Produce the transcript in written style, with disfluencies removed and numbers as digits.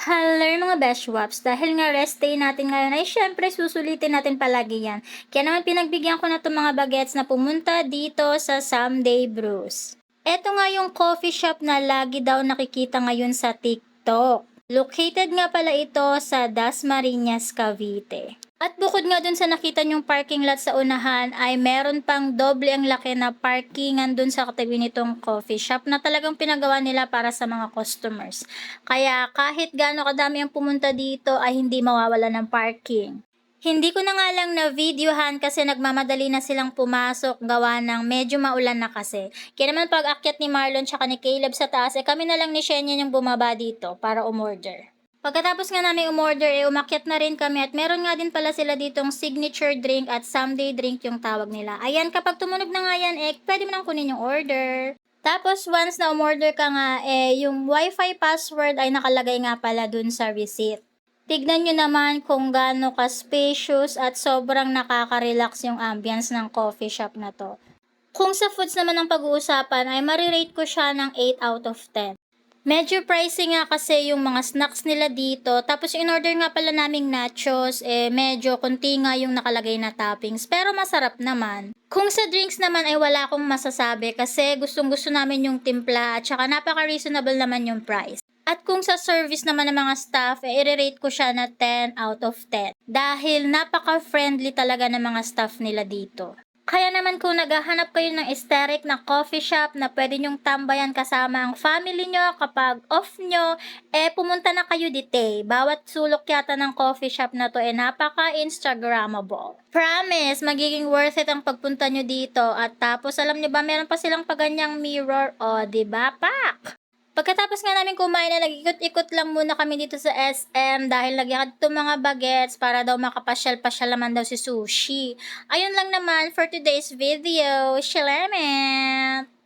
Hello mga Beshwaps, dahil nga rest day natin ngayon ay syempre susulitin natin palagi yan. Kaya naman pinagbigyan ko na itong mga bagets na pumunta dito sa Someday Brews. Eto nga yung coffee shop na lagi daw nakikita ngayon sa TikTok. Located nga pala ito sa Dasmariñas, Cavite. At bukod nga dun sa nakita nyong parking lot sa unahan ay meron pang doble ang laki na parkingan dun sa katabi nitong coffee shop na talagang pinagawa nila para sa mga customers. Kaya kahit gaano kadami ang pumunta dito ay hindi mawawala ng parking. Hindi ko na nga lang na videohan kasi nagmamadali na silang pumasok gawa ng medyo maulan na kasi. Kaya naman pag akyat ni Marlon tsaka ni Caleb sa taas, kami na lang ni Shenya yung bumaba dito para umorder. Pagkatapos nga namin umorder, umakyat na rin kami at meron nga din pala sila ditong signature drink at someday drink yung tawag nila. Ayan, kapag tumunog na nga yan, pwede mo nang kunin yung order. Tapos once na umorder ka nga, yung wifi password ay nakalagay nga pala dun sa receipt. Tignan nyo naman kung gaano ka-spacious at sobrang nakaka-relax yung ambience ng coffee shop na to. Kung sa foods naman ang pag-uusapan ay marirate ko siya ng 8 out of 10. Medyo pricey nga kasi yung mga snacks nila dito. Tapos yung in-order nga pala naming nachos, medyo konti nga yung nakalagay na toppings. Pero masarap naman. Kung sa drinks naman ay wala akong masasabi kasi gustong-gusto namin yung timpla at saka napaka-reasonable naman yung price. At kung sa service naman ng mga staff, i-rate ko siya na 10 out of 10. Dahil napaka-friendly talaga ng mga staff nila dito. Kaya naman kung naghahanap kayo ng aesthetic na coffee shop na pwede nyong tambayan kasama ang family nyo kapag off nyo, pumunta na kayo dito. Bawat sulok yata ng coffee shop na to napaka-instagrammable. Promise, magiging worth it ang pagpunta nyo dito. At tapos alam nyo ba, meron pa silang paganyang mirror. O, diba, pak? Pagkatapos nga namin kumain na nag-ikot-ikot lang muna kami dito sa SM dahil nagyakad itong mga bagets para daw makapasyal-pasyal naman daw si Sushi. Ayun lang naman for today's video. Shalamat!